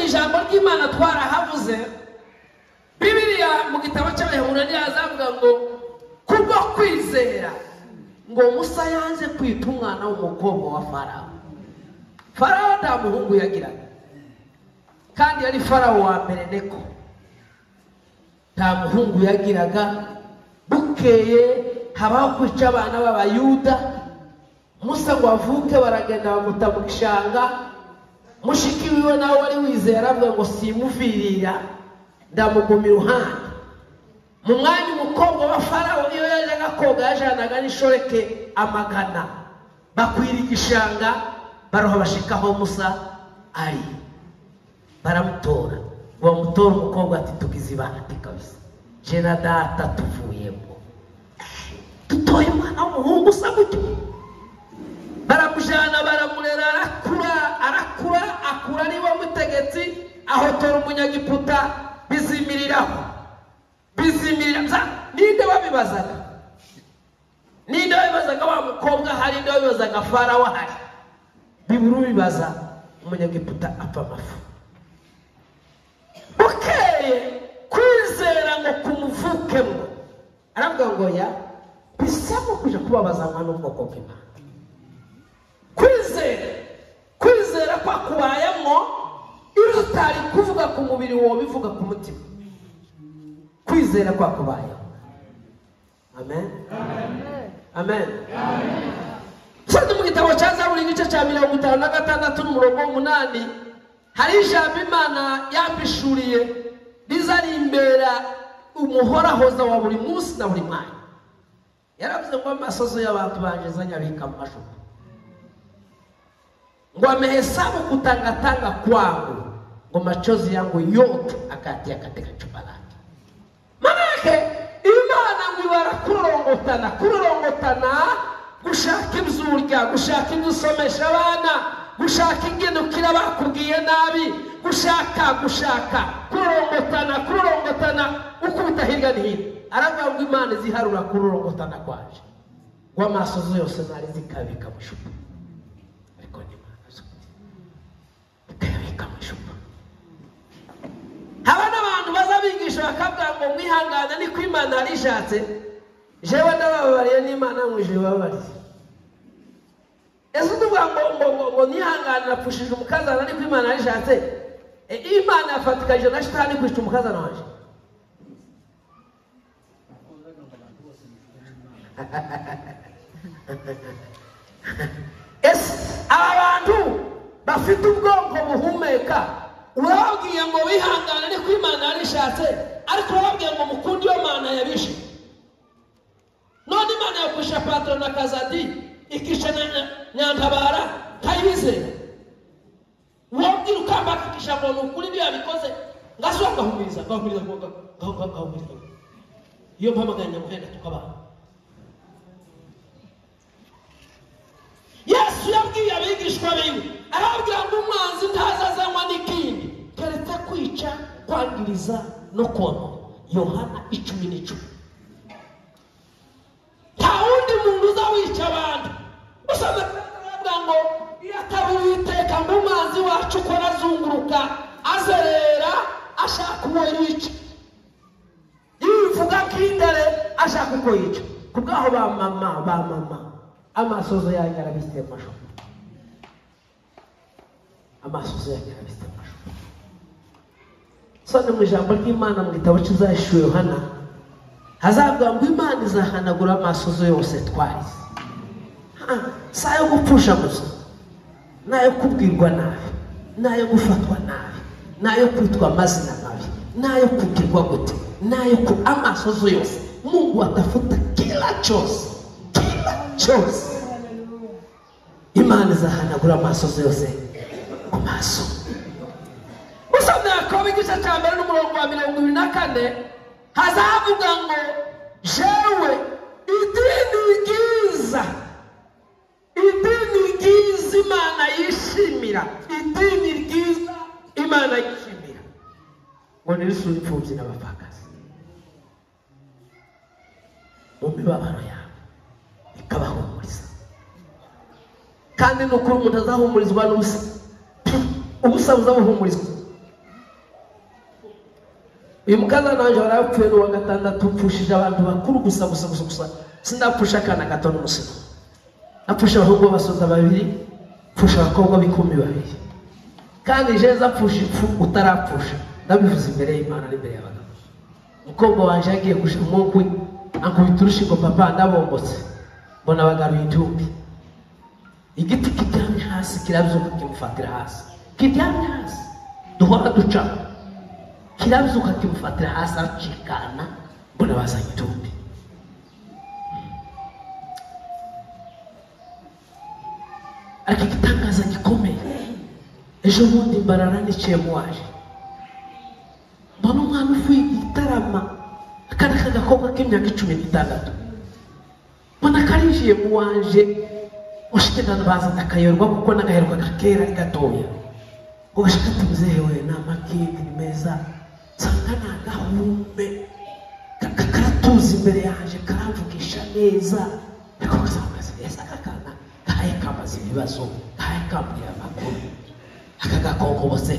ijambo ry'Imana twarahavuze Bibiliya mu gitabo cy'Abaheburaniya hazavuga ngo kubwo kwizera ngo Musa yanze kwita umwana w'umukobwa wa Farawo. Farawo nta muhungu yagiraga kandi yari Farawo wa mbere Neko, nta muhungu yagiraga. Bukeye habaho kwica abana b'Abayuda. Musa ngo avuke baragenda bamuta mu gishanga. Mushiki wiwe nawe wari wizeye aravuga ngo simuvirira ndamuguma iruhande. Mu mwanya umukobwa wa Farawo iyo yajyaga koga yajanaga n'ishoreke amagana, bakwira igishanga baroha bashikaho Musa ari, baramutora. Bamutora umukobwa ati tugize ibahati kabisa, je na data tuvuyemo, dutoye umwana w'umuhungu usa gutyo. Baramujana baramurera, arakura akura niwe mutegetsi, ahotora umunyagiputa bizimiriraho. Ninde wabibazaga? Ninde wabibazaga wa mukobwa hari? Ninde wabibazaga Farawo hari? Biburu bibaza umunyagiputa apfa amafu. Bukeye kwizera ngo kumuvukemo, aravuga ngo ya bisaba kuja kubabaza mwana w'ubwoko bw'Imana. Kwizera kwa kubayemo iyo utari kuvuga ku mubiri wowe bivuga ku mutima. Kwizera kwa kubayemo. Amen. Amen. Sasa mu gitabo cya Zaburi igice cya 56 n'umurongo 8 hari ijambo Imana yambishuriye rizarimbera umuhorahoza wa buri munsi na buri mwanya. Yaravuze ngo amasozo y'abantu banjezanya bika amashuka, ngo amehesabu kutangatanga kwangu, ngo machozi yangu yote akatia katika chupa lake. Manake Imana ngo kurorongotana gushaka ibzurya, gushaka ibusomesha abana, gushaka ingenukira bakubwiye nabi, gushaka kurorongotana ukubita hirya no hino. Aravuga ngo Imana ziharura kurorongotana kwaje, ngo amasozo yose nari zikabika mu shupa. Ariko n'Imana zikabika mu shupa. Haba n'abantu bazabigisha bakavuga ngo mwihangane ni ko Imana yarishatse, jewe ndababariye n'Imana mwije babariye. Ese tuvuga ngo nihangane napfushije umukazana ni ko Imana yarishatse, Imana yafatikaje na shitani kwica umukazana wanje. Abantu bafite ubwonko buhumeka, urababwiye ngo bihangane ni ko Imana yarishatse, ariko urababwiye ngo mukunde iyo Mana yabishe. None Imana yakwisha Patro na Kazadi ikisha Nyantabara kayizera, wabwira ukamba kikisha ngo ukuri byo yabikoze ngaso agahumiriza iyo mpamaganya muhenda tukabana. Yesu yabwiye abigishwa biwe arabwira ngo umwanzi ntazazanywa n'ikindi keretse kwica, kwangiriza no kona. Yohana 10:10. Nta wundi muntu uzawica abantu. Usanga aravuga ngo yatabu Uwiteka ngo umwanzi wacu ko azunguruka azerera ashaka uwo yica. Yivuga kindare ashaka uko yica. Kubwaho ba mama amasozo yanyu arabise amashuka. Amasozo yanyu arabise amashuka. Sone mu ijambo ry'Imana mu gitabo cy'Izahishwe Yohana hazavuga ngo Imana izahanagura amasozo yose twarize. Sayo gupfusha gusa, nayo kubwirwa nabi, nayo gufatwa nabi, nayo kwitwa amazina mabi, nayo kugirwa gute, nayo ku amasozo yose. Mungu atafuta kila chose. Imana izahanagura amasozo yose ku maso. Usomye Yakobo igice cya 1 n'umurongo wa 24 hazavuga ngo jewe idini ryiza Imana yishimira, idini ryiza Imana yishimira ngo nirisure imfubyi n'abapfakazi mu mibabaro yabo ikabahumuriza. Kandi nukuri umuntu azahumurizwa n'ubusa, ubusa buzabuhumurizwa. uyu mukaza nanje warapfuye n'uwa gatandatu mpfushije abantu bakuru gusa sindapfusha akana gato n'umusino napfusha abahungu b'abasoza babiri mpfusha abakobwa b'ikumi babiri kandi jeza apfusha ipfu utarapfusha ndabivuze imbere y'Imana n'imbere y'abagabo umukobwa wanje yagiye gushira umukwe ankubita urushingo papa ndabombotse mbona bagaruye intumbi igiti kiryamye hasi kirabyuka kimufatira hasi kiryamye hasi duhora duca kirabyuka kimufatira hasi acikana mbona bazanye intumbi ariko igitangaza gikomeye ejo bundi mbarara niciye mu waje mbona umwana uvuye igitarama akana k'agakobwa k'imyaka 16 mbona karinjiye mu wanje ushikirana baza ndakayorwa kuko nagaheruka kakera gatoya ngo bashaka tuzehewe n'amakeke meza sanga nagahumbe karatuza imbere yanje karamvugisha neza ariko kazamuza yesa kakana kahaye kamaze ibibazo kahaye kambira amakuru akagakoko bose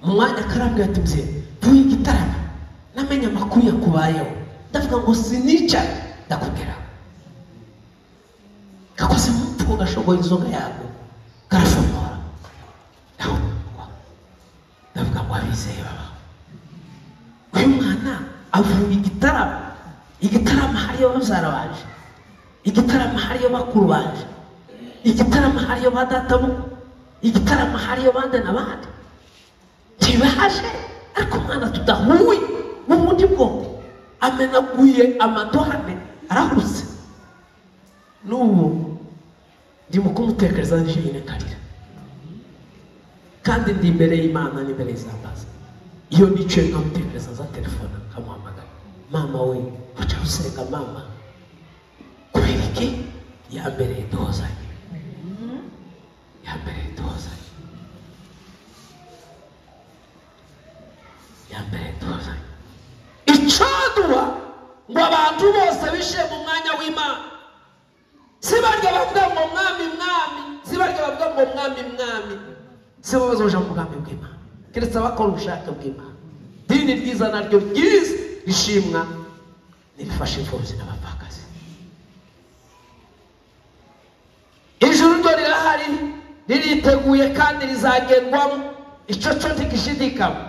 mu mwanya karambwira ati mze vuye igitaramo namenya amakuru yakubayeho ndavuga ngo sinica ndakugera kakoze mupfu gashoboye inzoga yago karashobora ndavuga ngo abizeye baba uyu mwana avuye igitaramo hariyo bazara banje igitaramo hariyo bakuru banje igitaramo hariyo badatabu igitaramo hariyo bande nabandi kibaje ariko mwana tudahuye mu mundi bwoko amenaguye amadorane arahurutse n'ubu ndi mu kumutekereza njyenyine karira kandi ndi imbere y'Imana n'imbere y'izambaza iyo nicaye nkamutekereza za telefone nkamuhamagara mama we wacha usenga mama kubera iki yambereye duhozanye yambereye duhozanye icadura ngo abantu bose bishe mu mwanya w'Imana sibarya bavuga ngo mwami sibarya bavuga ngo mwami sibo bazoja mu mugambi w'Imana keretse abakora ubushake bw'Imana dini ryiza naryo ryiza rishimwa nirifasha imfubyi n'abapfakazi ijuru ryo rirahari ririteguye kandi rizagendwamo ico ntigishidikamo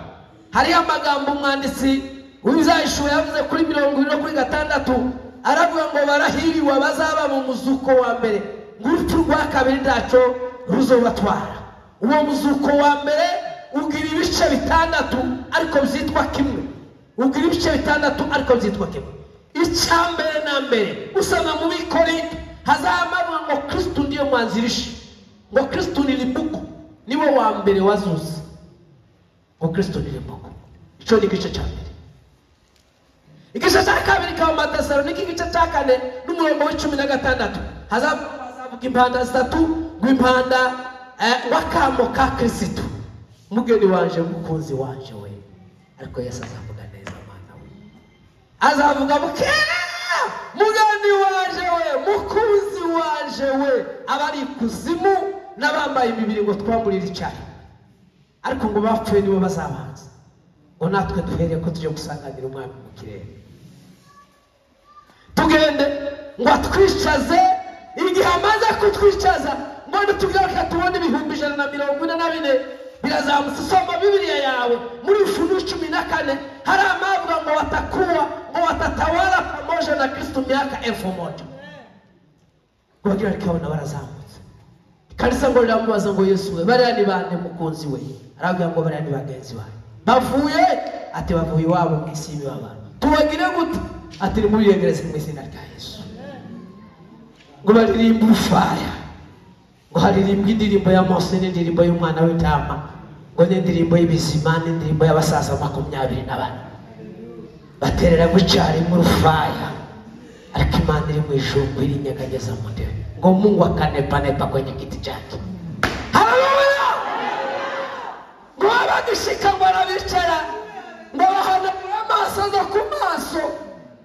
hari amagambo umwanditsi w'Izayishura yavuze kuri 26 aravuga ngo barahiriwe abazaba mu muzuko wa mbere ngurupfu rwa kabiri ndaco ruzobatwara uwo muzuko wa mbere ugira ibice 6 ariko byitwa kimwe ugira ibice 6 ariko byitwa kimwe icyambere na mbere usana mu Bikorinto hazamavuga ngo Kristo ndiyo mwanzilishi ngo Kristo ni limbuko niwe wa mbere wazuze ngo Kristo ni limbuko ico ni gice cyambere igice cya kabiri ka Matesalonike igice cya 4 n'umurongo wa 16 hazavuga impanda 3 ngwimpanda wakamo ka Kristo mugeni wanje mukunzi wanje we ariko Yesu azavuga neza mana we azavuga bukera mugeni wanje we mukunzi wanje we abari kuzimu n'abambaye imibiri ngo twamburira icyayi ariko ngo bapfuye nibo bazabanza ngo natwe duhereye ko tuje gusanganira umwami mu kirere tugende ngo atwishaze igihe amaze kutwishaza ngo tugaruke tubone 144 birazamutse usoma Bibiliya yawe muri Ufunuo 14 hari amavuga ngo watakuwa ngo watatawala pamoja na Kristo miaka 1000 kugira likabona barazamutse kanisa ngo liramubaza ngo Yesu we bari ani bande mukunzi we aravuga ngo bari ani bagenzi bawe bavuye ati bavuye wabo mwisibi w'abantu tubagire gute ati muri yegereze mu izina rya Yesu ngo baririmba ufaya ngo haririmba indirimbo ya Mose n'indirimbo y'umwana w'intama ngo n'indirimbo y'ibizima n'indirimbo y'abasaza 24 baterera gucari mu rufaya ariko Imana iri mu ijuru irinyeganyeza mu ndebe ngo Mungu akanepa kwenye kiti chake haleluya ngo abagishika ngo arabicara ngo bahanagura amaso zo ku maso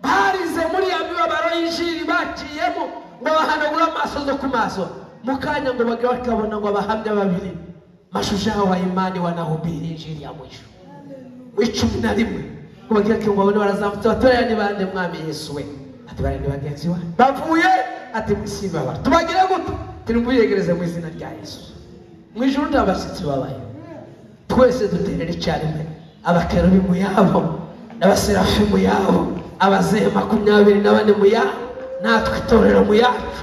barize muri ya mibabaro y'injiri baciyemo ngo bahanagura amaso zo ku maso mukanya ngo bakabona ngo abahamya babiri mashusho wa imani wanahubiri injili ya mwisho 11 ngo bagira ko ngo bane barazamutse batorera ni bande mwami Yesu we ati bari bagenzi wa bavuye ati musimba ba tubagira gute tumuyegereze mu izina rya Yesu mu ijuru ndabasitsi babaye twese duterera icyarimwe abakerubi mu yabo n'abaserafi mu yabo abazehe 24 mu yabo natwe itorero mu yacu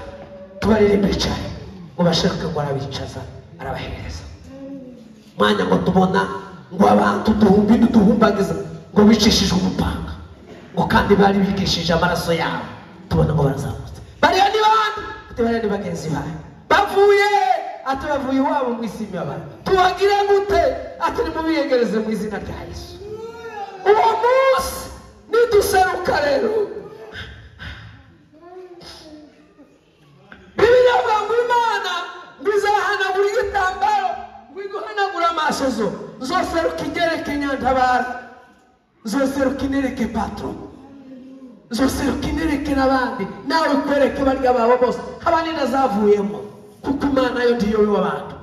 tubaririmbe cyane ngo bashaka ngo arabicaza arabahereza mwanya ngo tubona ngo abantu duhumbagiza ngo bicishije umupanga ngo kandi bari bigishije amaraso yabo tubona ngo barazamutse bari ni bande tubari ni bagenzi bawe bavuye atabavuye wabo mu isi y'abantu tubagira gute atari mu biyegereze mu izina rya Yesu uwo munsi niduseruka rero Bibiliya ngo Imana bizahanagura igitambaro biguhanagura amaso zoseruka igereke Nyantabara zoseruka inereke Patro zoseruka inereke n'abandi nawe kwereke barya babo bose abandi nazavuyemo kuko Imana yo ndiyo w'abantu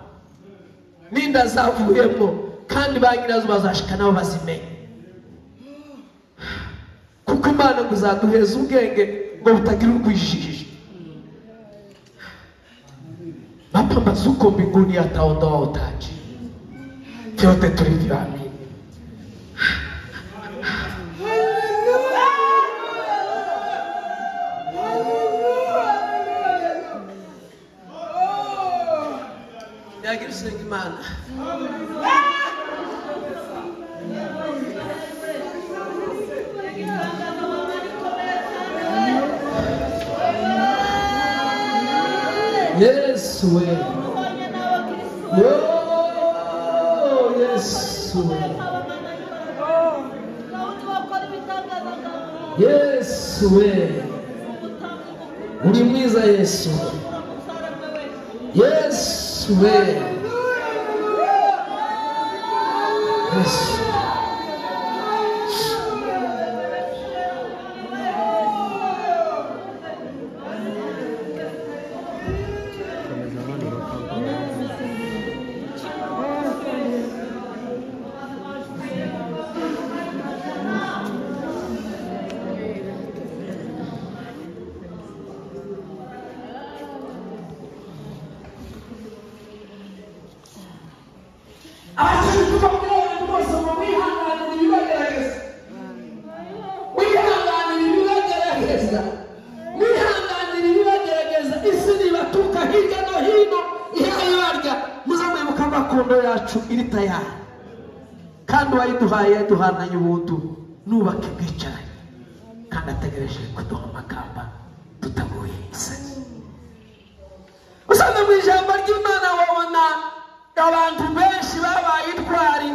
ninda zavuyemo kandi banyirazo bazashika nabo bazimenye kuko Imana nguzaduheza ubwenge ngo butagira urwijijije mapambazuko mbinguni yataondoa utaji vyote tulivyoamini. Yagirusenga Imana Yes, we. Oh, yes, we. Yes, we. Uri mwiza Yesu. Yes, we. Yes. Iri tayari kandi wayiduhaye duhananye ubuntu nubake bwicaye kandi ategereje kuduha amakamba tutaguye isani usanga mu ijambo ry'Imana wabona abantu benshi babaye intwari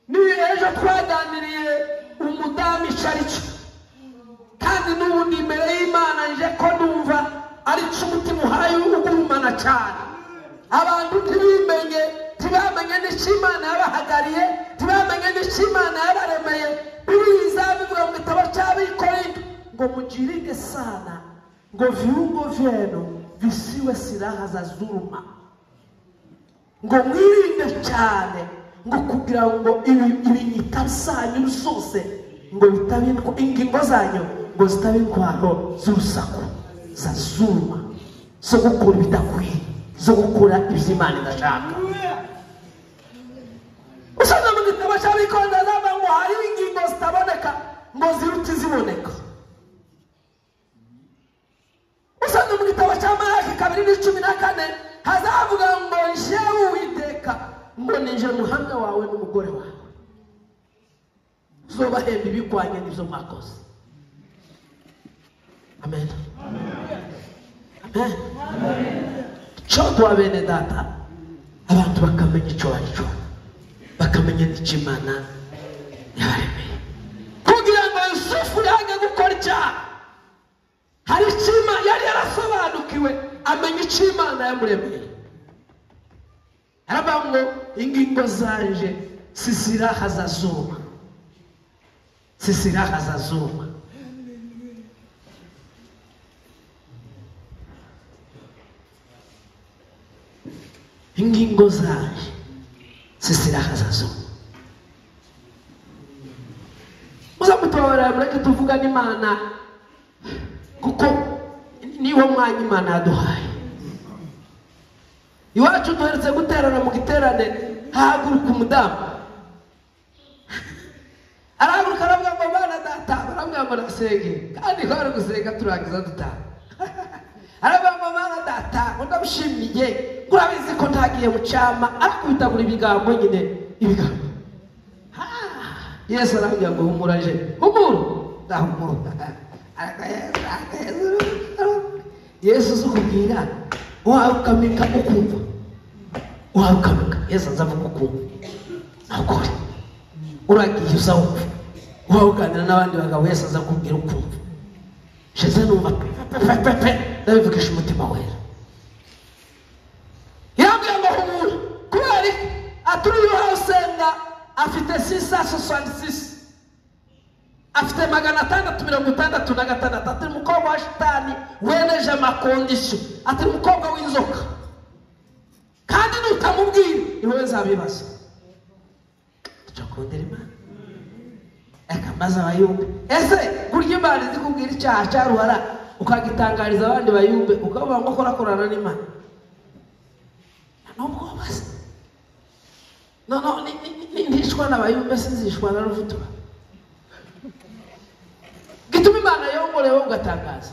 ni ejo twaganiriye umudamu Icarico kandi n'ubundi imbere y'Imana nje ko numva ari cyo umutima uhaye ugurumana cyane abantu ntibamenye n'Imana yabahagariye ntibamenye n'Imana yabaremeye biza bivuga mu gitabo cy'Abikorinto ngo mujirike sana ngo viungo vyenu visiwe silaha za dhuluma ngo mwirinde cyane ngo kugira ngo ibinyita zanyu zose ngo bitabinko ingingo zanyu ngo zitabinkwano z'urusaku za dhuluma zo gukora ibidakwiye zo gukora iby'Imana idashaka usanga mu gitabo cy'Abikorinto azava ngo hari ingingo zitaboneka ngo ziruti ziboneka usanga mu gitabo cya Malaki 2:14 hazavuga ngo njyewe Uwiteka ngo nije muhamya wawe n'umugore wawe zobahemba ibikwanye n'ibyo mwakoze. Amen. Amen. Cyo twabene data abantu bakamenya icyo baricyo bakamenya n'icyo Imana yaremeye kugira ngo Yusufu yange gukora icyaha hari icyo yari yarasobanukiwe amenya icyo Imana yamuremeye. Aravuga ngo ingingo zanje si silaha za dhuluma, si silaha za dhuluma. Ingingo zanje si silaha za dhuluma. mutwara mureke tuvugana Imana kuko niwo mwanya Imana yaduhaye. Iwacu duheretse guterana mu giterane haguruka umudamu arahaguruka aravuga ngo Mana data, aravuga ngo nasenge kandi ko ari gusenga turangiza dutaha. Aravuga ngo Mana data ndamushimiye kurabizi ko ntagiye mu cyama akubita buri bigambo nyine ibigambo. Yesu aravuga ngo humuraje humura ndahumura. Yesu zukubwira ukamika ukumva ukamika. Yesu azavuga ukumva nakore uragiye uzawumva uganira n'abandi bagabo. Yesu azakubwira ukumva. Sheze numva ndabivugisha umutima wera. Yambwiye ngo humura kubera aturiye usenga afite 666 afite 666 atari umukobwa wa shitani weneje amakondisho, atari umukobwa w'inzoka kandi nutamubwira niwe nzabibaza. Tucakondera Imana akamaza abayumbe. Ese kurya Imana izi kubwira icyaha cyaruhara ukagitangariza abandi bayumbe ukavuga ngo korakorana n'Imana nubwo base no ndishwa n'abayumbe sinzishwa na ruvutura gituma Imana yongorewe ugatangaza.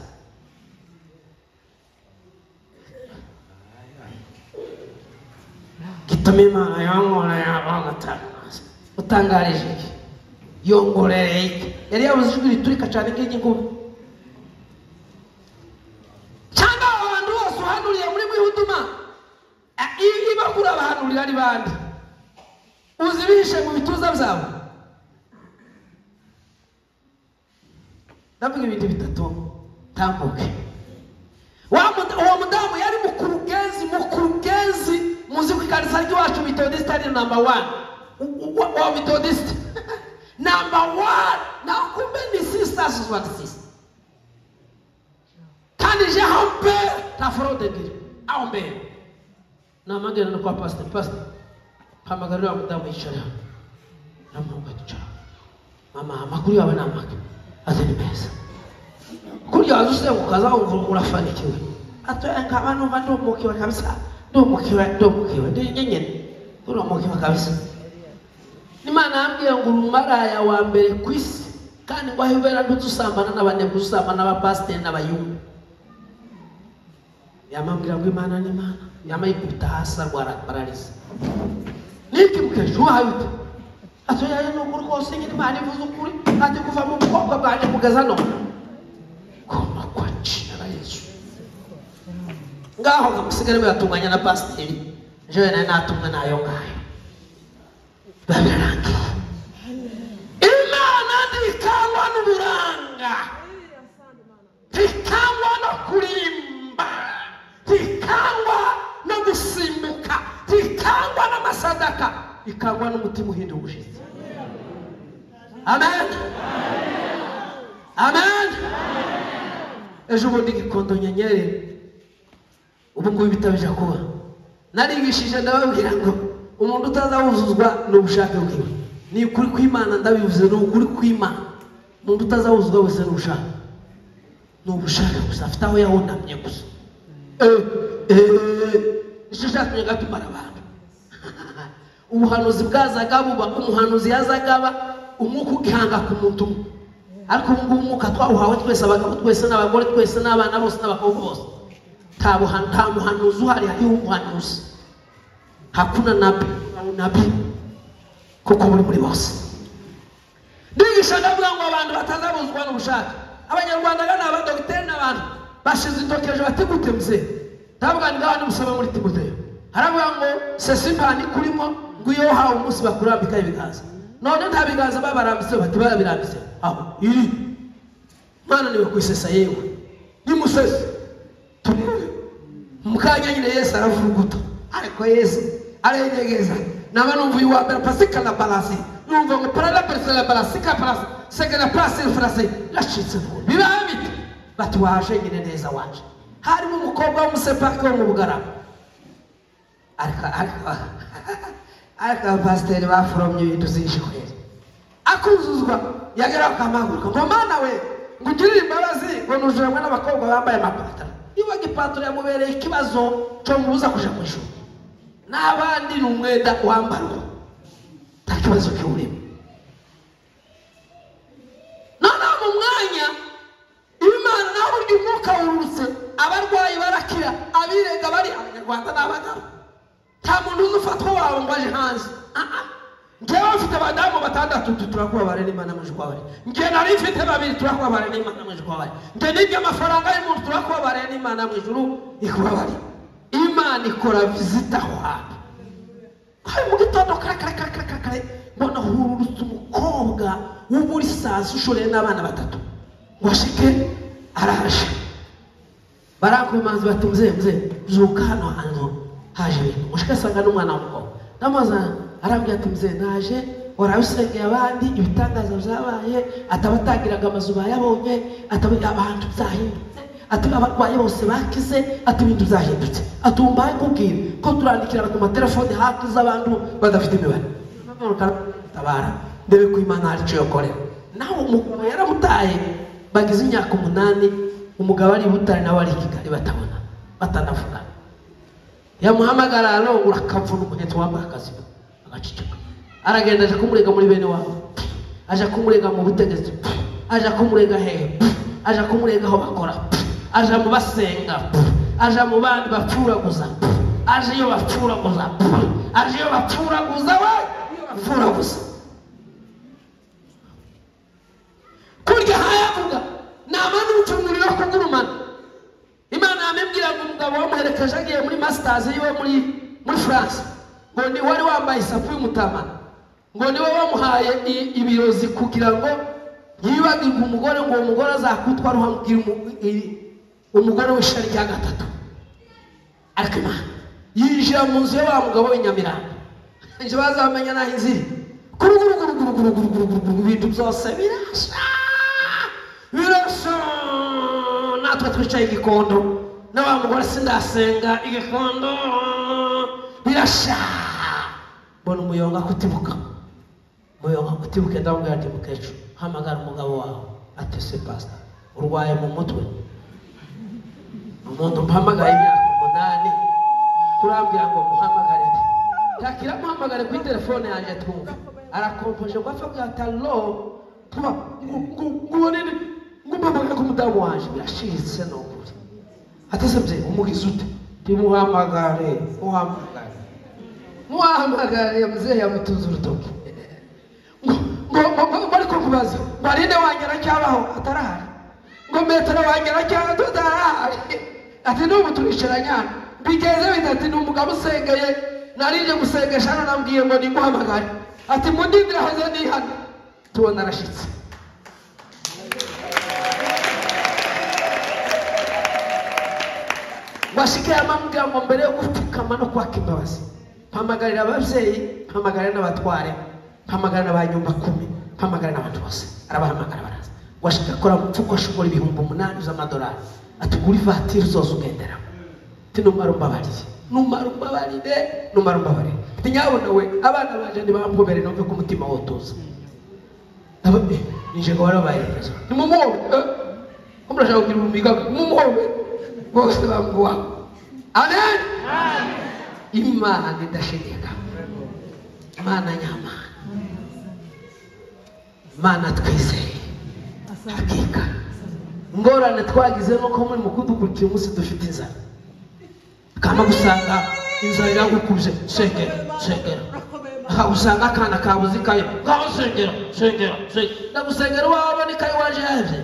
Gituma Imana yongorewe ugatangaza utangarije iki yongoreye yari yabuze ijwi riturika cyane nk'inkuba. Cyangwa abantu bose uhanuriye muri Mwihuduma iba kuri abahanurira ari bandi uzibihishe mu bituza byabo. Ndavuga ibintu bitatu tambuke. Uwo mudamu yari mukurugezi muzi ku ikanisa ry'iwacu Methodist ari number 1 wa Methodist number 1 na kumbe ni sisters was kandi je hampe ta fraude dire aombe na magana no kwa pastor hamagarira mudamu ishara namuga tucha mama amakuru yawe namaka azeni pesa kuri yazuse kukaza urafanikiwe atoyanka abantu bandomukiwe kabisa ndomukiwe ndi nyenyene uromukiwe kabisa. Imana yambwiye ngo umaraya wa mbere kwisi kandi ngo ahubera nduzusambana n'abanebwe usambana n'abapasiteri n'abayumbe. Yamambwira ngo Imana ni Imana yamayikubita hasi arwara paralisi niki mukesho wahute atoyaye n'ukuri kose nyine Imana ivuze ukuri ati kuva mu bukobwa bwaje kugeza no koma kwa china Yesu ngaho ngamusigare batunganya na pasiteri jewe na natumwe nayo ngayo babirangi. Imana ndikangwa n'uburanga ndikangwa no kurimba ndikangwa no gusimbuka ndikangwa n'amasadaka ikangwa n'umutima uhinda ubushizi. Amen amen. Ejo bundi gikondo nyenyeri ubu ngubu bitabije kuba narigishije ndababwira ngo umuntu utazawuzuzwa n'ubushake bwiwe ni ukuri kw'Imana ndabivuze ni ukuri kw'Imana. Umuntu utazawuzuzwa wese n'ubushake gusa afite aho yahunamye gusa icyo cyatumye gatumara abantu. Ubuhanuzi bwazaga buba umuhanuzi yazagaba umwuka ugihanga ku muntu ariko ubu ngubu umwuka twawuhawe twese abagabo twese n'abagore twese n'abana bose n'abakobwa bose. Nta muhanuzi uhari hariho umuhanuzi hakuna nabii kuko muri bose. Ndigisha ndavuga ngo abantu batazabuzwa n'ubushake. Abanyarwanda gana abadogiteri n'abantu bashize intokeje bategute mze ndavuga ngo abantu musaba muri Timoteyo haravuga ngo sesimpani kurimo ngo iyo hawe umunsi bakurambika ibiganza none nta biganza babarambitse bati barabirambitse aho iri Mana niwe kwisesa yewe nimusese mukanya nyine Yesu aravuguta ariko Yesu arengegeza naba numva uyu wa mbere pasika la balasi numva ngo para la persona la balasika para sega la place en français lashitse biba bite bati waje nyine neza waje harimo umukobwa w'umusepake wo mu Bugarama ariko pasiteri bafuromye ibintu zinshi kweri akuzuzwa yagera kamaguruka ngo mana we ngugirire imbabazi ngo nujuranywe n'abakobwa bambaye amapataro niba gipataro yamubereye ikibazo cyo mubuza kuja mu ishuri n'abandi n'umwenda wambarwa nta kibazo cy'urimo none mu mwanya Imana naho urya umwuka wururutse abarwayi barakira abirega bari abanyarwanda n'abagabo nta muntu uzufatwa wawe ngo aje hanze njyewe mfite abadamu batandatu turakubabare n'Imana amajwabare njye nari mfite babiri turakubabare n'Imana amajwabare njye nibyo amafaranga y'umuntu turakubabare n'Imana mu ijuru ikubabare Imana ikora visita aho hantu hari mu gitondo kare mbona hururutse umukobwa wo muri sasa ushoreye n'abana batatu washike araje barakumanzi bati mzee zuka hano hantu haje ibintu mushike asanga n'umwana w'umukobwa namaza arambwira ati mzee naje warabisengeye abandi ibitangaza byabaye atabatagiraga amazu bayabonye abantu byahindutse ati abarwayi bose bakize ati ibintu byahindutse atumbaye kubwira ko turandikira ku matelefone hakiza abantu badafite imibare tabara ndebe ko Imana ari cyo yokorera naho umugabo yaramutaye bagize imyaka 8 umugabo ari butare nawe ari Kigali batabona batanavuga yamuhamagara arongura akavuna umuheto wambaye akazi agacicika aragenda aje kumurega muri bene wabo aje kumurega mu butegetsi aje kumurega hehe aje kumurega aho bakora aje mu basenga aje mu bandi bapfuraguza aje yo bapfuraguza aje yo bapfuraguza we bapfuraguza kurya hayavuga namana ubucumuriro kugurumana Imana yamubwira ngo umugabo wamuherekeje agiye muri masters yiwe muri France ngo ni wari wambaye isapu y'umutamana ngo niwe wamuhaye ibirozi kugira ngo yibagirwe umugore ngo umugore azakutwa ruhambwira umugore w'ishari rya gatatu ariko Imana yinjira mu nzu ya wa mugabo w'Inyamiramba nje bazamenya naho inzira ibintu byose birasha natwe twicaye igikondo na wa mugore sindasenga igikondo birasha bona umuyonga kutibuka ndamubwira ati mukecu hamagara umugabo wawe ati se pastor urwaye mu mutwe umuntu mpamagaye imyaka 8 kurambwira ngo muhamagare takira muhamagare kuri telefone yanjye twumva arakompoje ngo afabwa atalo tuba ngubonene ngumpamagare ku mudamu wanje birashiritse n'ukuri atesebye umugize ute timuhamagare muhamagare mzee yamutunze urutoki ngo bariko kubaza barinde wangera cyabaho atarahari ngo metero wangera cyangwa tutarahari ati n'ubu turisheranyana bigeze bitati n'umugabo usengeye narije gusengesha hano nambwiye ngo nimuhamagare ati mundindira haze ni hano tubona arashitse washike amambwira ngo mbere yo gupfukama no kwaka imbabazi mpamagarira ababyeyi mpamagarira n'abatware mpamagarira n'abanyumba 10 mpamagarira n'abantu bose arabahamagara baraza washike akora mupfuko ashobora ibihumbi 8 z'amadolari ati guri vatiri zose ugendera tinumara umbabarire tinyabona we abana baje ntibambobere numve ku mutima wotuza nije ngo barabayerezo nimumuhobe kumurashaka kugira ubumiga mumuhobe bose bambuwa amen Imana idashidika Imana nyamana Imana twizeye hakika ngorane twagize nuko muri mukudukurikira umunsi dufite inzara kama gusanga inzara iragukubye shengera usanga akana kabuze kayo ngaho shengera ndagusengera wawe ni kayo waje yaje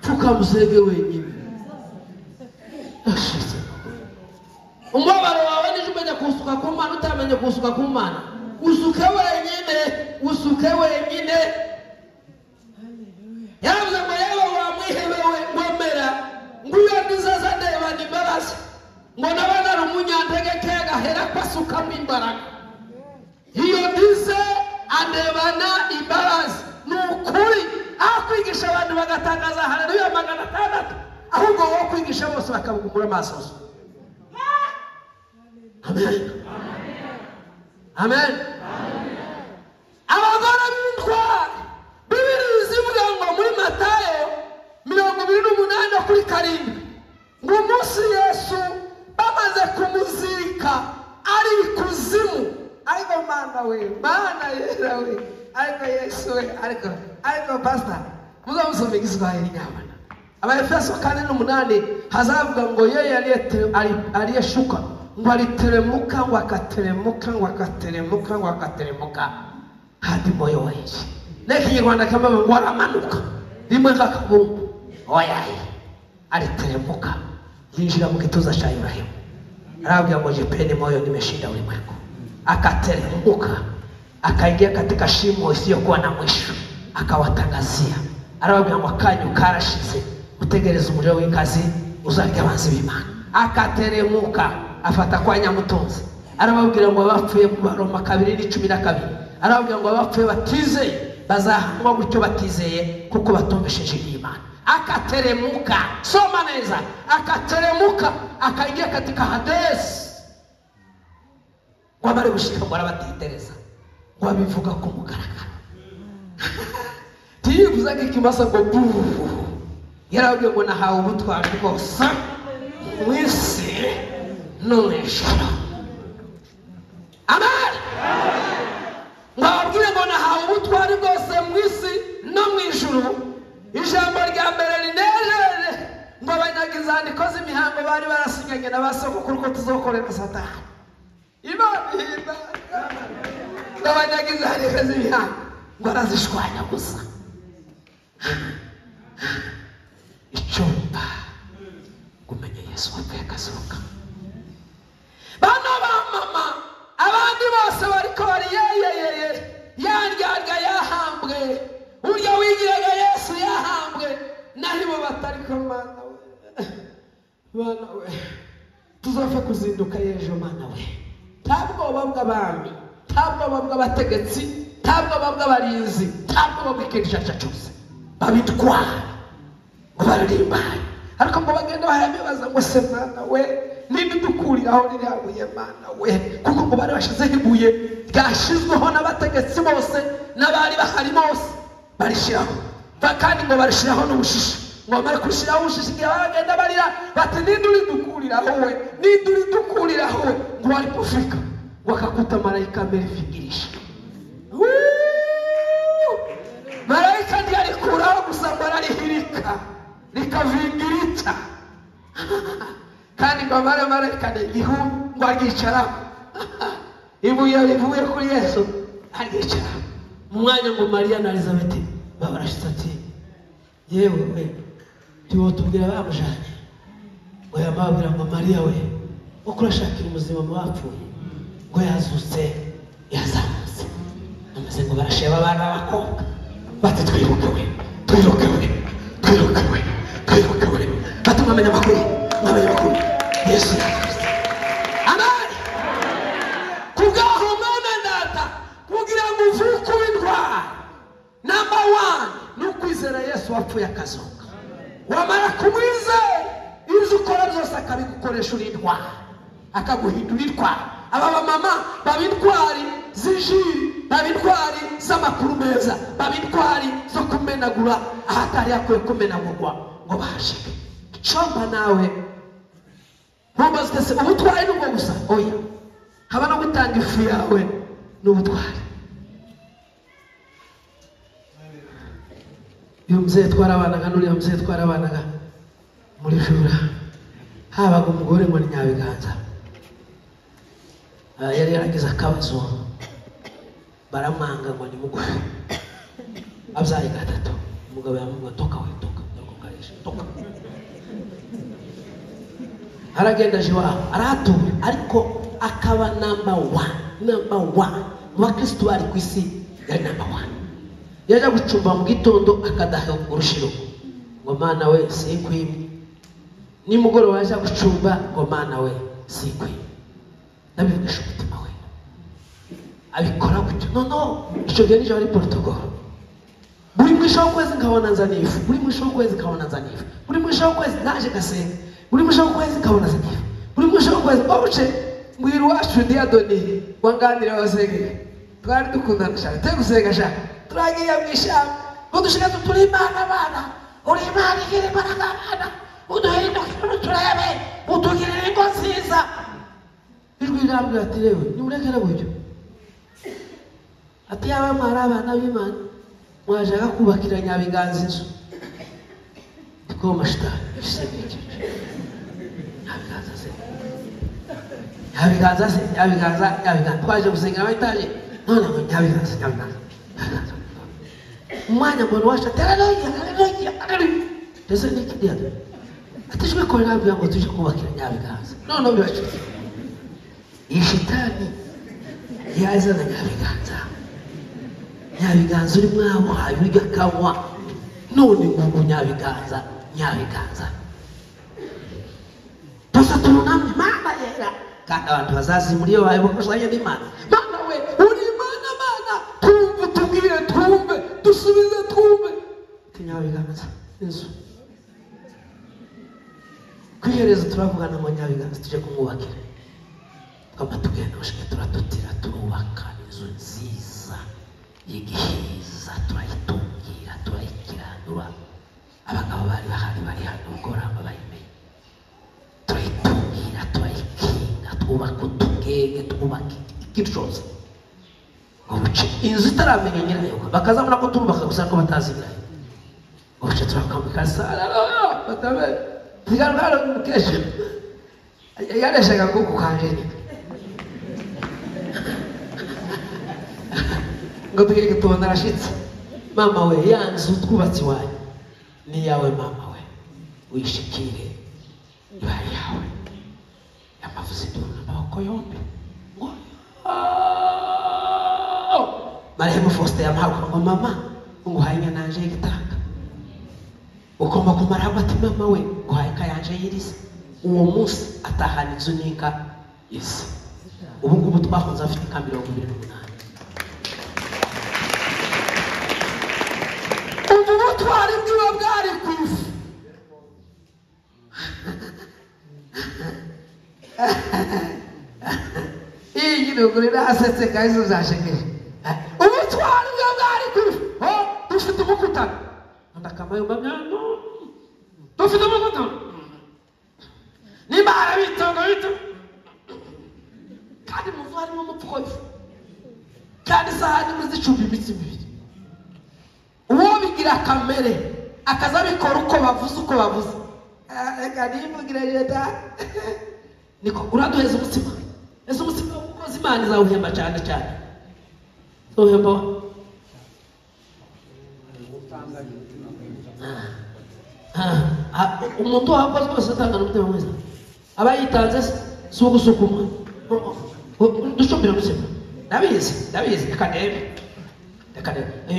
tukamusenge wenyine ashize umubabaro wawe nije umenya kusuka ku Mana utamenye kusuka ku Mana usuke wenyine yavuze ngo yewe wamwihebewe ngomera nguyo ndizaza ndeba nimbabazi ngo nabana rumunyantegeke gahera kwasuka imbaraga iyo ndize andebana imbabazi nukuri akwigisha abantu bagatangaza haleluya 600 ahubwo wo kwigisha bose bakabugumura amaso amen abagore b'intwari no kuri karindwi ngo umunsi Yesu bamaze kumuzirika ari ikuzimu. Ariko Mana we, Mana yera we, ariko Yesu we, ariko pastor muzamusome Igiswahili nyabana. Abaefeso 4:8 hazavuga ngo yeye aliyeshuka ngo aliteremuka ngo akateremuka ngo akateremuka ngo akateremuka hadi moyo wa Yesu. N'ikinyarwanda kama ngo aramanuka rimwe nk'akabumbu. Oyaye aliteremuka yinjira mu gituza cha Ibrahimu. Aravuga ngo jipeni moyo, nimeshinda ulimwengu. Akateremuka akaingia katika shimo isiyokuwa na mwisho, akawatangazia. Aravuga ngo akanyu karashize, utegereza umuriro w'ikazi uzarya abanzi b'Imana. Akateremuka afata kwa Nyamutonzi. Arababwira ngo abapfuye mu Baroma 2:12 arababwira ngo abapfuye batizeye bazahanwa gutyo batizeye kuko batumvishije Imana. Akateremuka, soma neza, akateremuka akaingia katika Hadesi. Wabari gushika ngo arabatitereza ngo abivuga ku mugaragaro. Tiyivuza ikimasa ngo bu yarabwiye ngo nahawe ubutwari bwose mwisi no mw'ijuru. Amen. Ngabwire ngo nahawe ubutwari bwose mwisi no mw'ijuru. Ijambo rya mbere rinejeje ngo abanyagizandiko z'imihango bari barasinyanye na basogokuru ko tuzokorera Satani. Imana n'abanyagizandiko z'imihango barazishwanya gusa. Icyumba kumenya Yesu wapfuye akazuka. Bano ba mama abandi bose bariko bari yeyeyeye yandyarya yahambwe. Urya wigiraga Yesu yahambwe nahibo batariko. Mana we tuzofa kuzinduka yejo. Mana we ntabwo babwa bami, ntabwo babwa abategetsi, ntabwo babwa abarinzi, ntabwo babwa ikindisha cyose babitwara ngo baririmba. Ariko ngo bagenda bahembaza ngo se Mana we nibidukuriraho rirabuye. Mana we kuko ngo bari bashizeho ibuye ryashizweho n'abategetsi bose n'abari bahari bose barishiraho, kandi ngo barishiraho n'ubushishi. Ngo bari kushiraho ubushishi igihe bagenda barira bati ninduri dukuriraho we, ninduri dukuriraho we. Ngo bari kufika wakakuta malaika amefikirisha. Malaika ndiye alikuraho gusa bararihirika likavingirita. Kandi ngo malaika n'igihu ngo agicara ibuye rivuye kuri Yesu agicara mu mwanya. Ngo Maria na Elizabeth babarashitse ati yewe we tiwo tubwira bamujanye ngo yababwira ngo Maria we ukurashakira umuzima mu bapfuye ngo yazutse yazamutse. Amaze ngo barasheba abana b'abakobwa bati twiruke we, twiruke we, twiruke we, twiruke we. Batumamenya makuru, mwamenya makuru Yesu yazutse. Amen. Kugaho mwana ndata kugira ngo uvuke w'indwara. Number 1 nukwizera Yesu wapfuye akazuka. Wamara kumwizera ibyo ukora byose akabigukoresha urindwara, akaguhindura indwara. Aba mama babintwari z'ijiri, babintwari z'amakuru meza, babintwari zo kumenagura ahatari yakwiye kumenagurwa ngo bashike. Chomba nawe bomba zitese ubutwari n'ubwo gusa. Oya, haba no gutanga ifu yawe n'ubutwari. Uyu mzee twarabanaga n'uriya mzee twarabanaga muri Jura, habaga umugore ngo ni Nyabiganza. Yari yaragize akabazo baramwanga ngo ni mugufi, abyaye gatatu. Umugabo yamubwira toka we, toka ndakukarisha toka. Aragenda jiwa aratura, ariko akaba number 1 mu Bakristo bari ku isi yari number 1. Yaje gucumba mu gitondo akadaha urushiro ngo Mana we sikwimye. Ni mugoro waje gucumba ngo Mana we sikwimye. Nabivugisha umutima we abikora gutyo. No icyo gihe nije ari Portugal. Buri mwisho w'ukwezi nkabona nzanifu, buri mwisho w'ukwezi nkabona nzanifu, buri mwisho w'ukwezi naje gasenga, buri mwisho w'ukwezi nkabona nzanifu, buri mwisho w'ukwezi babuce ngwira wacu Diadoni wanganira wasenge. Twari dukundana cyane tegusenga cyane. Turagiye mwishamba ngo dushika turi Imana bana, uri Imana igere bana bana. uduhindukire turebe utugirire ingo nziza. Ijwi rirambwira ati rewe nimurekere gutyo, ati yaba mwari abana b'Imana mwajyaga kubakira Nyabiganza inzu. Ndiko mashitani Nyabiganza twaje gusengera abitaje none ngo Nyabiganza umwanya mbona washa teraloya ndetse n'ikidiya atishwe ko nabyo ngo tuje kubakira Nyabiganza none birashitse. Ishitani yazana Nyabiganza uri mwaho habirya kawa none ngo Nyabiganza Pasa tunamye mama yera kandi abantu bazazi muri yo baye bakoshanye n'Imana. Mana we uri Imana mana tumve tubwire tumve dusubize tumve Nyabiganza inzu kwihereza turavugana mu Nyabiganza tuje kumwubakira kama tugenda ushike turatutira turubaka inzu nziza yigihiza turayitungira turayikiranura abagabo bari bahari bari hano ngoramba bayimenye turayitungira turayikinga twubaka utugenge twubaka ikintu cyose ubuce inzu itaramenya nyirayo bakazabona ko turubaka gusa ko batazibirayo ubuce turakamika sara batabe tigaragara mukeshe yarashaka ko kukanjeni ngo tugenge tubona arashitse. Mama we yanzu twubatse iwanyu ni yawe mama we wishikire ibaye yawe yamavuze nduna amaboko yombi ngo Marehemu Faustin yamuhaga ngo mama ngo hanya nanje igitanga ukoma kumara ati mama we ngo hayika yanje yirisa uwo munsi atahana inzu n'inka isi. Ubu ngubu twakunze afite inka 28. Ubutwari bwiwe bwari kwifu iyi nguri nasetse kayizo zashekere ubutwari bwiwe bwari kwifu dufite umukutano ndakamaye umamyano dufite umukutano nimara bitongo bito kandi muvari mu mupfuko kandi sahani muzicumba imitsi mibiri. Uwo bigira kamere akaza bikora uko bavuze reka nivugira leta niko uraduheza umutima ese umutima ukoze Imana izawuhemba cyane zohemba umuntu wakoze bose atanga n'umutima mwiza aba yitanze si ugusukuma dushobora gusema ndabizi reka ndebe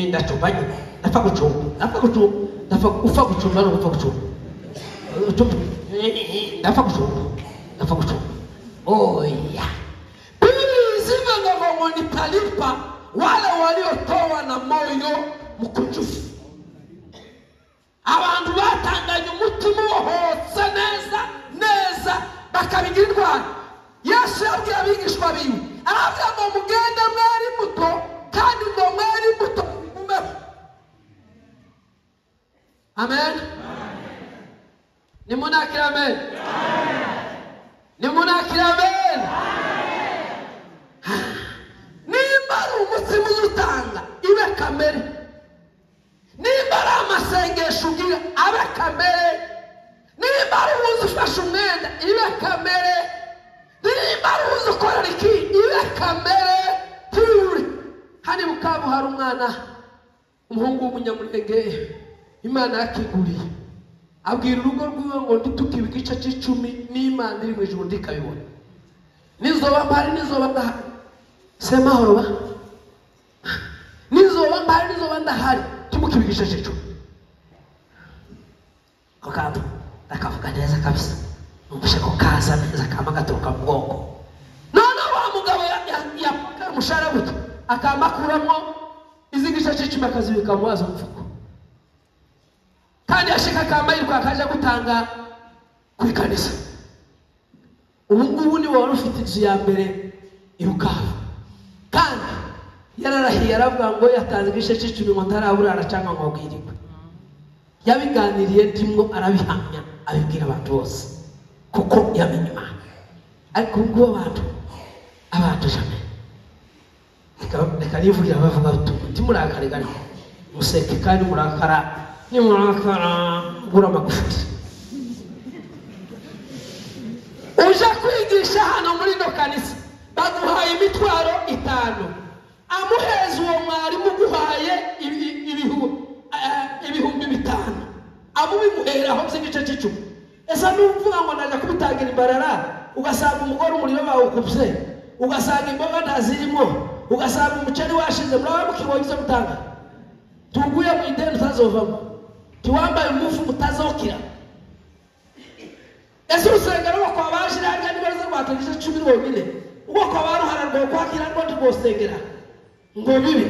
ndacubanye ndapfa gucumba oya bizima ngo nitalipa wale waliotoa na moyo mkunjufu. Abantu batanganye umutima wose neza bakabigira indwara. Yesu yabwiye abigishwa biwe aravuga ngo mugende mwari muto kandi ngo mwari muto mumeho. Amen. Nimunakira amen. Nimunakira amen. Nimba umutima uzutanga ibe kamere. Nimba amasengesho ugira abe kamere. Nimba uzufasha umwenda ibe kamere. Nimba uzukorera iki ibe kamere. Pure. Hani mukabu hari umwana umuhungu w'umunyamurenge Imana yakiguriye abwira urugo rwiwe ngo nditukibe igice cy'icumi n'Imana iri mu ijuru ndikabibona. Nizoba mpari nizoba ndahari sema horoba nizoba mpari nizoba ndahari timukibe igice cy'icumi. Kokado ndakavuga neza kabisa umushe ko kaza neza kama gaturuka mu bwoko none wa mugabo ya mushara buto akamakuramo izigice cy'icumi akazibika mu wazo mfuko kandi ashika kamayirwa akaje gutanga kuri kanisa. Ubu ngubu ni wari ufite inzu ya mbere irukavu kandi yararahiye aravuga ngo yatanze igice cy'icumi ngo ntarabura aracanga ngo bwirirwe yabiganiriye ndimwo arabihamya abibwira abantu bose kuko yamenye Imana. Ariko ubwo abantu jamwe reka nivugira bavuga uti murakare gari museke kandi murakara ni murakara gura magufuri uja kwigisha hano muri no kanisa baguhaye imitwaro 5 amuheza uwo mwarimu guhaye ibihumbi 5 amubimuheraho by'igice cy'icumi. Esa n'umvuga ngo naje kubitangira imbarara ugasanga umugore umuriro bawukubye ugasanga imboga ntazirimo ugasanga umuceri washize muraba mukibonye byo mutanga tuguye mu ideni utazovamo tiwambaye umufu mutazokira. Ese urusengero rwo kwa bashiranga nibaza rwatangije 10 rwogine ubwo kwa baruhara rwo kwakira rwo rwosengera ngo bibi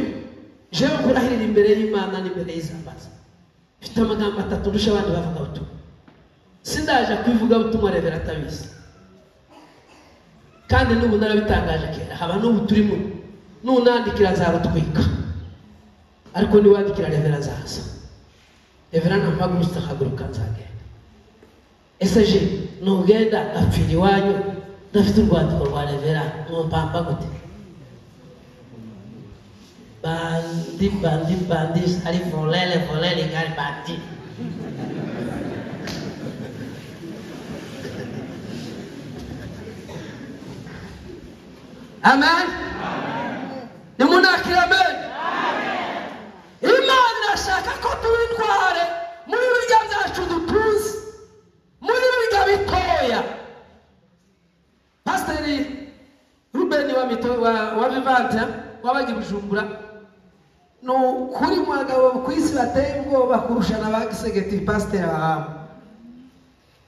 jewe kurahirira imbere y'Imana n'imbere y'izambaza mfite amagambo 3 ndusha abandi bavuga ubutumwa sindaje kwivuga ubutumwa Revera Tabizi kandi n'ubu narabitangaje kera haba n'ubu turimo nunandikira zarutwika ariko ni wandikira Revera zaza Revera namagusta haguruka nzagenda. Ese je nugenda apfiri wanyu ndafite urwandiko rwa Revera mpamba gute bandi ari volele ngari bandi. Amen. Nimunakira amen. Imana irashaka ko tubitware muri birya byacu dutuzi muri birya bitoya. Pasiteri Ruben wa Vivanta wabaga Bujumbura no kuri mwagabo kwisi bateye ubwoba kurusha n'abagisegeti pasiteri aho.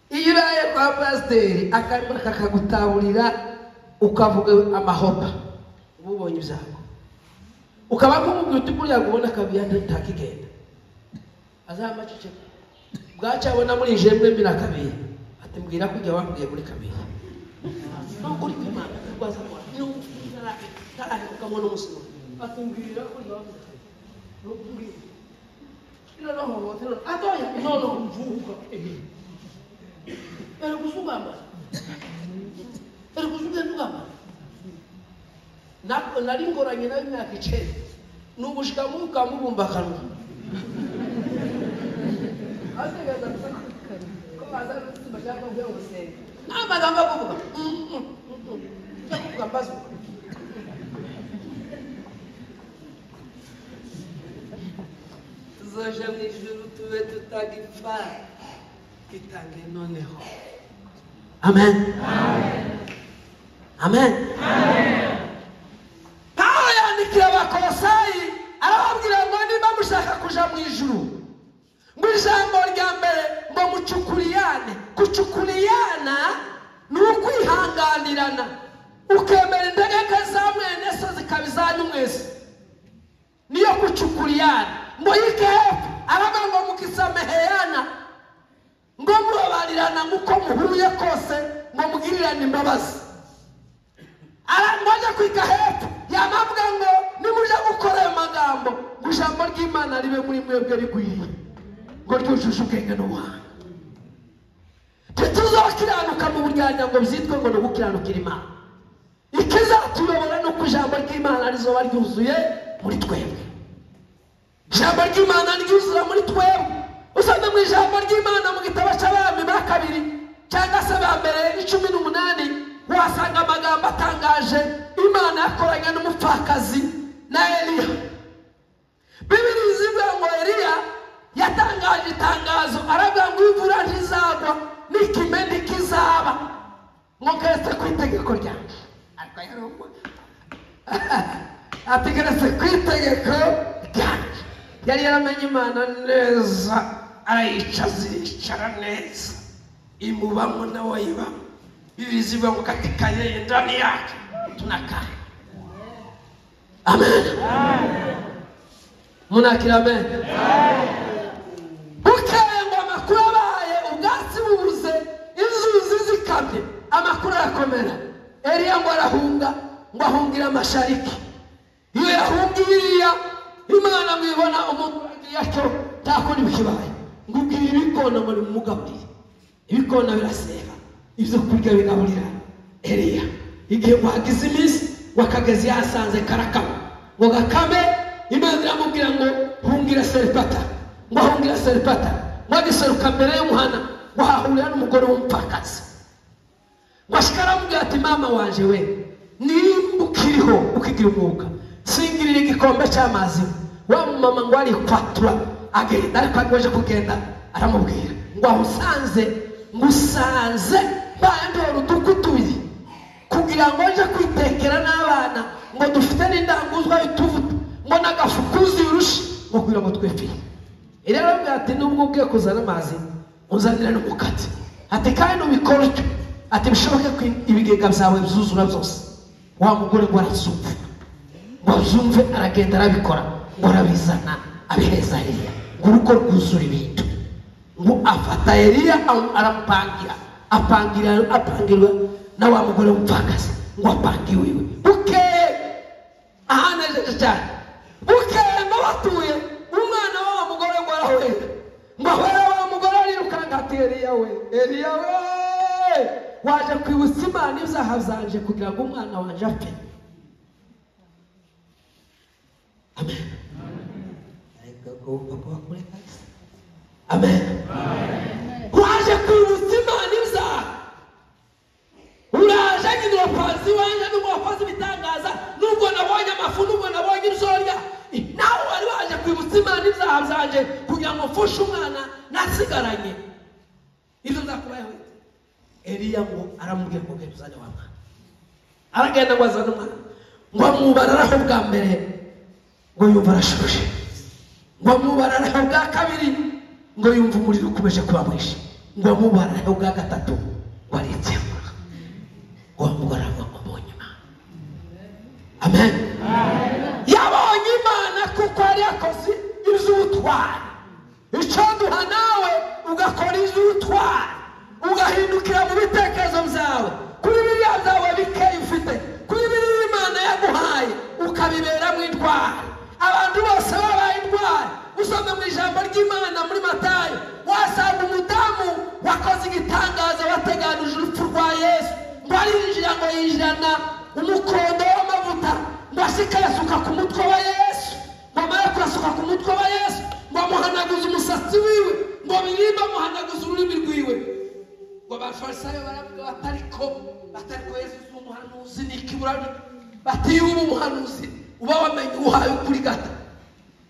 Iyo uraye kwa pasiteri akagutaburira ukavuga amahopa ubonye ibyago ukaba kumubwira uti buriya gubona kabiyande ntakigenda azamacece bwacabona muri jembe mbira kabiri ati mbwira kujya wambwiye muri kabiri no kuri Imana rwaza kwa no tara ukamona umusoro ati mbwira kujya wambwiye no kuri ino no hotel atoya no mvuka pero kusugamba pero kuzuga ndugamba nako naringoranye nayo imyaka 9 nubushika muka mubumba kanwa ategeza ko bazana bashaka kuvuga ubusenge n'amagambo kuvuga kuvuga mbazo zoje mwijuru tuwe tutagipfa kitange noneho. Amen. Amen. Paulo yandikira Abakolosayi arababwira ngo niba mushaka kuja mu ijuru ngo ijambo rya mbere ngo mucukuriyane. Kucukuriyana ni ukwihanganirana ukemera integeka za mwene so zikabizanya mwese niyo kucukuriyana. Ngo yikeho aravuga ngo mukisameheyana ngo mubabarirana nguko muhuye kose ngo mugirirane imbabazi. Arangoje kwika hepfo yamavuga ngo nimuje gukora ayo magambo ngo ijambo ry'Imana ribe muri mwebwe rigwiriye ngo ryujuje ubwenge n'ubuhanga tuzokiranuka mu buryanya ngo byitwe ngo no gukiranukira Imana. Ikizatuyobora no kujambo ry'Imana rizoba ryuzuye muri twebwe. Ijambo ry'Imana ryuzura muri twebwe. Usanga mu ijambo ry'Imana mu gitabo cy'Abami ba 2 cyangwa se ba mbere 18 wasanga amagambo atangaje Imana yakoranye n'umupfakazi na Eliya. Bibiri zivuga ngo Eliya yatangaje itangazo aravuga ngo imvura ntizagwa n'ikime ntikizaba ngo keretse ku itegeko ryanjye. Ariko yarumva ategeretse ku itegeko ryanjye. Yari yaramenye Imana neza arayicara neza imubamo nawe yibamo. Bibiri zivuga ngo katika yeye ndani yake tunakaa. Amen. Munakira amen. Bukeye ngo amakuru abaye ubwatsi bubuze inzuzi zikamye amakuru arakomera. Eliya ngo arahunga ngo ahungira amashariki. Iyo yahungiriya Imana mwibona umuntu yacyo takoni bikibaye ngo ubwira ibikono muri mugaburiye ibikona biraseka, ibyo kurya bigaburira Eliya. Igihe wagize iminsi wakagezi yasanze karakama, ngo gakame, Imana iramubwira ngo hungira Sarepata, ngo hungira Sarepata, ngo agiseruka mbere y'umuhana, ngo hahurira n'umugore w'umupfakazi. Washikara mubwira ati mama wanje we, nimba ukiriho ukigira umwuka, singirira igikombe cy'amazi. Wa mama ngo ari kwatura agenda, ariko agoje kugenda aramubwira ngo ahusanze ngusanze bandora uduku tubiri kugira ngo nje kwitekera n'abana, ngo dufite n'indanguzwa y'utuvuta, ngo nagafukuzi urushi, ngo kugira ngo twefire. Rero arambwira ati nubwo ugiye kuzana amazi uzanira n'umukati, ati kandi nubikora utyo, ati bishoboke ko ibigega byawe byuzura byose. Wa mugore ngo arazumva, ngo azumve, aragenda arabikora, ngo arabizana abiheza Eliya, ngo urugo rwuzura ibintu. Ngo afata Eliya aramupangira, apangirwa na wa mugore w'umupfakazi, ngo apangiwe iwe. Bukeye ahanejeje cyane, bukeye ngo batuye umwana wa mugore ngo arahwera, ngo ahwera wa mugore arirukanga ati Eliya we, Eliya we, waje kwibutsa Imana ibyaha byanje kugira ngo umwana wanje apfe. Amen. Amen. Waje kwibutsa Imana ibyaha, uraje nyine wapazi wanje n'umuwapazi bitangaza, nubwo nabonye amafu, nubwo nabonye ibyorya, nawe wari waje kwibutsa Imana ibyaha byanje kugira ngo mfushe umwana nasigaranye. Ibyo nzakubayeho. Eliya ngo aramubwira ngo genda uzane wa mwana. Aragenda ngo azane umwana, ngo amubararaho bwa mbere, ngo yumva arashushe, ngo amubararaho bwa kabiri, ngo yumva umuriro ukomeje kuba mwinshi, ngo amubararaho bwa gatatu, ngo aritsembura, ngo amubaraho abonye Imana. Amen. Yabonye Imana kuko yari yakoze iby'ubutwari. Icyo duha nawe ugakora iby'ubutwari, ugahindukira mu bitekerezo byawe, kuri biriya byawe bikeya ufite, kuri biriya Imana yaguhaye, ukabibera mu intwari. Abantu bose babaye intwari. Usome mu ijambo ry'Imana muri Matayo, wasanga umudamu wakoze igitangaza wateganije urupfu rwa Yesu, ngo arinjira, ngo yinjirana umukondo w'amavuta, ngo ashika yasuka ku mutwe wa Yesu, ngo amara kuyasuka ku mutwe wa Yesu, ngo amuhanaguze umusatsi wiwe, ngo birimba amuhanaguze ururimi rwiwe. Ngo abafarisayo baravuga batariko Yesu umuhanuzi n'ikiburani, bati ubu umuhanuzi uba wamenye uhaye ukuri gata,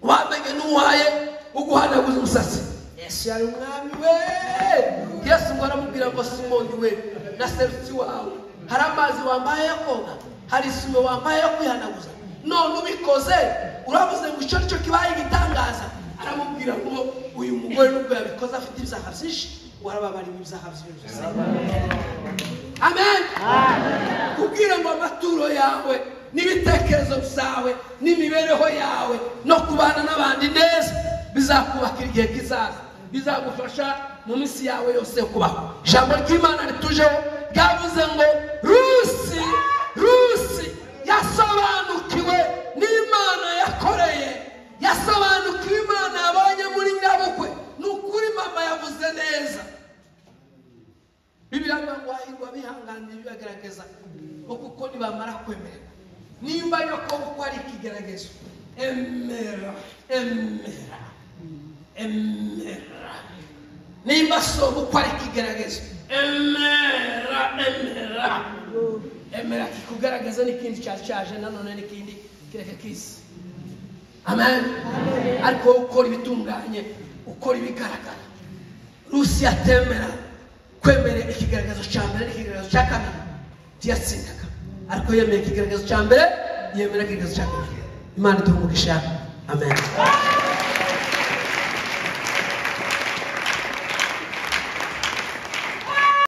wamenye n'uhaye uguhanaguza umusatsi. Yesu yari umwami we. Yesu ngo aramubwira ngo Simoni we, na serutsi wawe, hari amazi wambaye yo koga, hari isume wambaye yo kwihanaguza, none ubikoze uravuze ngo icyo nicyo kibaye igitangaza. Aramubwira ngo uyu mugore nubwo yabikoze afite ibyaha byinshi, warababariwe ibyaha byose. Amen. Kugira ngo amaturo yawe n'ibitekerezo byawe n'imibereho yawe no kubana n'abandi neza bizakubakira igihe kizaza, bizagufasha mu minsi yawe yose kubaho. Ijambo ry'Imana ritujeho ryavuze ngo Rusi yasobanukiwe n'Imana yakoreye, yasobanukiwe Imana yabonye muri nyirabukwe. Nukuri mama yavuze neza. Bibiliya ngo hahirwa abihanganiye bibagerageza, kuko nibamara kwemererwa. Nimba yuko uko ari ikigeragezo, emera. Nimba so uko ari ikigeragezo, emera kikugaragaza n'ikindi cyaje nanone n'ikindi kireke kisi. Amen. Ariko ukora ibitunganye, ukora ibigaragara. Rusi yatemera kwemera ikigaragazo cya mbere n'ikigaragazo cya kabiri ntiyatsindaga, ariko yemera ikigaragazo cya mbere, yemera ikigaragazo cya kabiri. Imana iduhe umugisha. Amen.